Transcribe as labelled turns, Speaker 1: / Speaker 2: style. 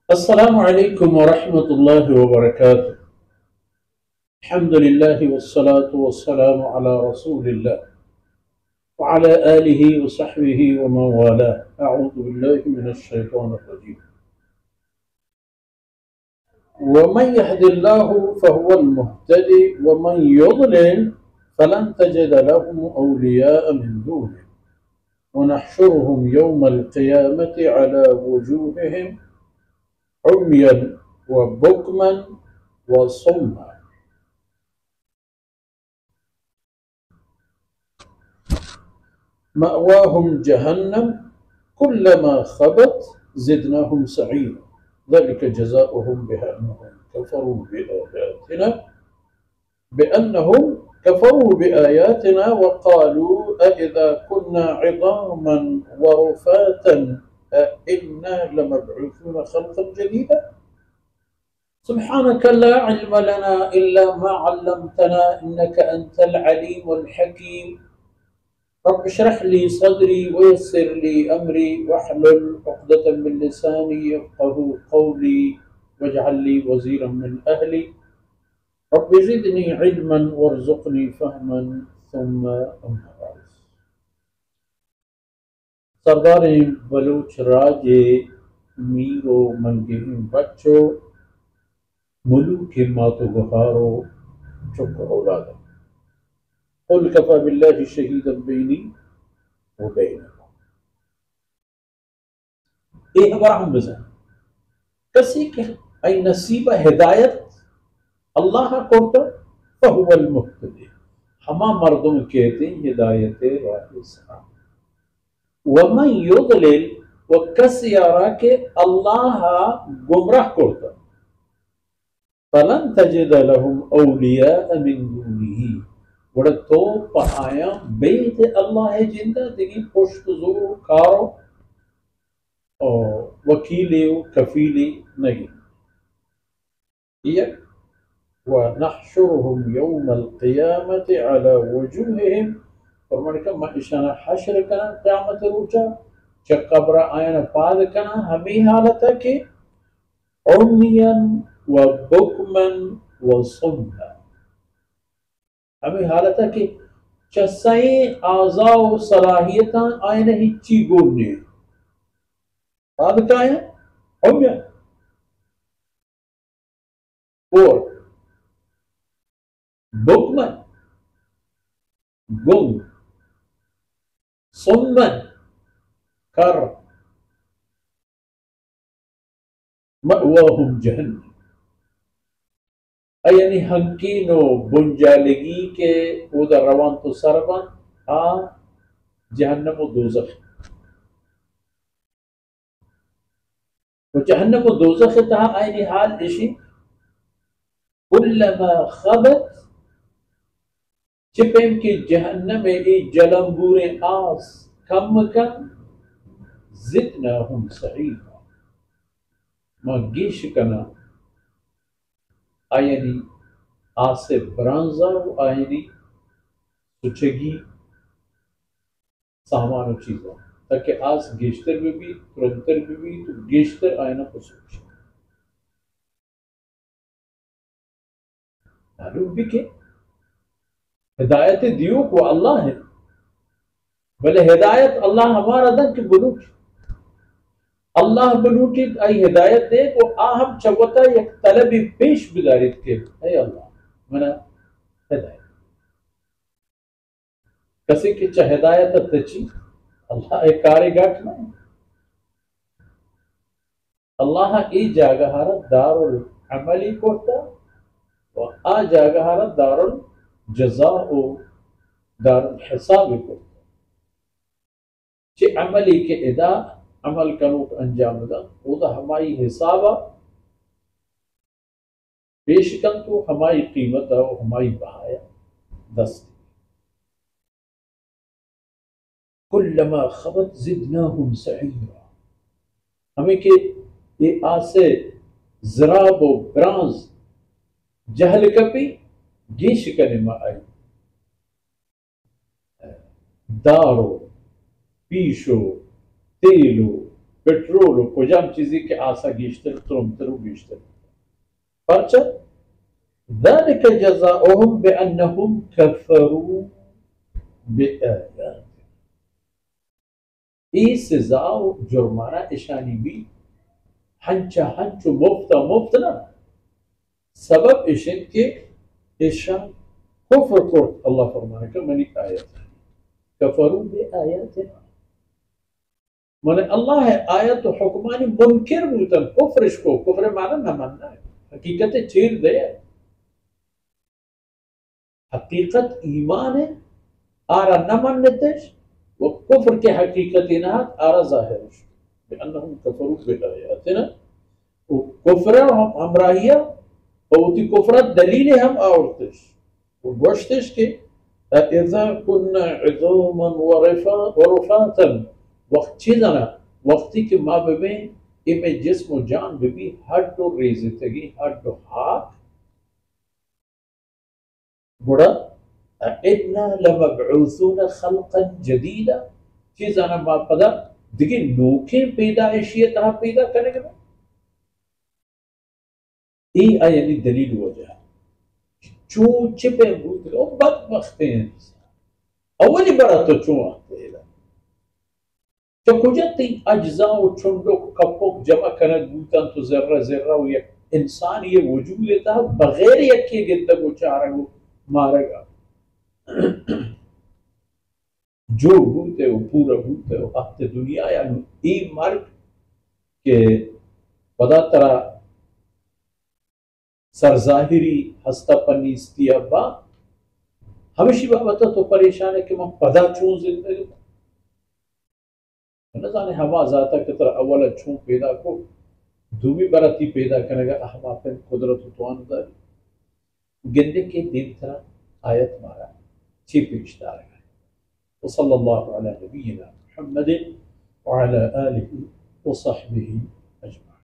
Speaker 1: अस्सलामु अलैकुम वरहमतुल्लाहि वबरकातुह। अल्हम्दुलिल्लाहि वस्सलातु वस्सलामु अला रसूलिल्लाह व अला आलिहि व सहबिहि व मन वालाह। अऊज़ु बिल्लाहि मिनश शैतानिर रजीम। व मन यहदिल्लाहु फहुवल मुहतदी व मन युद्लिल फलन तजिद लहुम औलियाअ मिन दूनिहि व नहशुरुहुम यौमल क़ियामति अला वजूहिहिम उम्यन व बुकमन व सुम्मा। मअवाहुम जहन्नम कुल्लमा खबत ज़िदनाहुम सईरा ज़ालिका जज़ाउहुम बिअन्नहुम कफ़रू बिआयातिना व क़ालू अइज़ा कुन्ना इज़ामन व रुफ़ातन अइन्ना लमबऊसून ख़ल्क़न जदीदा। सुब्हानक ला इल्म लना इल्ला मा अल्लमतना इन्नका अंतल अलीमुल हकीम। रब्ब इश्रह ली सदरी वयस्सिर ली अमरी वहलुल उक़दतम मिन लिसानी यफ़क़हू क़ौली वजअल ली वज़ीरन मिन अहली रब्बि ज़िदनी इल्मन वरज़ुक़नी फ़हमन सुम्मा अम्मा बाद। सरदार बलूच राजे मीरो मंगेही बच्चों मुलूक मातो गफ़ारो चुप औलादा कुल कफ़ा बिल्लाहि शहीदन बैनी व बैनकुम। ए अब्राहम बज़न कसी के आई नसीब हिदायत अल्लाह कोर्ट फहुवल मुहतदी हमा मर्दुम कहते हिदायत राह वमन युद्लिल व कस यारा के अल्लाह गुमराह कोर्ट फलन तजिद लहुम औलिया मिन दूनिही वड़ तो पहाया बेत अल्लाह जिंदा दिगी पुष्ट ज़ोर कारो और वकीले कफीले नहीं यक व नहशुरुहुम यौमल क़ियामति अला वजूहिहिम और मन का माइशाना हश्र कना क़यामत रोचा चकब्र आयन पाद कना हमी हालत है कि उम्मियन व बुकमन व सुम्मा हमें हालत है कि चसाई आज़ाओ सलाहियता आयन हिच्ची गोने पाद का है उम्मियन और बुकमन गुम सुम्मन कर मअवाहुम जहन्नम यानी हकीनो बुंजालगी के उधर रवान तो सरबन आ जहन्नम व दोज़ख व जहन्नम व दोज़ख तहा आयनी हाल इशी कुल्लमा खबत चिपेम की जहन्नम ए जलंबूरे आस कम कम ज़िदनाहुम सईरा मगीश कना आयनी आसे ब्रांजा व आयनी सुचगी सामान चीज़ों ताकि आज गेश्तर में भी तुरंतर में भी तो गेश्तर आयना को सोच मालूम भी के हिदायत दियो को अल्लाह है भले हिदायत अल्लाह हमारा दन के बलूच अल्लाह बलूटी आई हिदायत दे तो आहम चवता एक तलबी पेश गुजारित के है अल्लाह मना हिदायत कसी की च हिदायत तची अल्लाह एक कारेगाट ना अल्लाह ई जागहार दारुल अमली कोता व आ जागहार दारुल जज़ा ओ दारुल हिसाब कोता चे अमली के इदा अमल करो अंजाम दा ओदा हमारी हिसाबा पेशकन तो हमारी कीमत और हमारी बहाया दस्त कुल्लमा खबत ज़िदनाहुम सईरा हमें के ये आसे ज़राब व ब्रांज जहल कपी गेश कनिमा आई दारो पीशो तेलो petrol و kocam çizi ki asa geçtir, turumturu geçtir. Parça ذلك جزاؤهم بأنهم كفروا بآيات. إي سزا جرمانة إشاني بي هنچو مفتنا سبب إشن كي إشان كفر كرت الله فرمانه كمني آيات كفروا بآياتنا من الله آيات حكماني منكر بوتن كفرش کو كفر معنى نمانا حقیقت چیر ده حقيقة إيمان آرى نمن نتش وكفر كحقيقتنا آرى ظاهرش بأنهم كفروا بآياتنا وكفرهم همراهية وتي كفرات دليلهم آورتش وبوشتش كي إذا كنا عظاما ورفاتا وقت چیزنا وقتی که ما ببین إما جسم و جان ببین هر دو ریزتگی هر دو حق بڑا إنا لمبعوثون خلقا جديدا چیزانا ما پدا دیگه نوکے پیدائشیت ہاں پیدا کرنے گا ای آیانی دلیل وجہ چون چپے بودتے او بدبختے ہیں اولی برا تو چون آتے ہیں كوجتي أجزاء وشندوك كبوك جمع كانت بوتان تو ذرة ويا إنسان وجودها بغير يكي قد وشعره مارغا جو بوته وپورا بوته وقت دنیا يعني إي مرگ के पदा तरा सरजाहिरी हस्तापनी इस्तियाबा हमेशा बाबा तो परेशान है कि मैं पदा चूं जिंदगी न जाने हवा जाता कि तरह अवला छू पैदा को दूमी बराती पैदा करेगा हम आपन कुदरत तवान दारी गिनने के दिन तरह आयत मारा ची पेशदार है वसल्लल्लाहु अला नबीना मुहम्मद वअला आलिहि वसहबिहि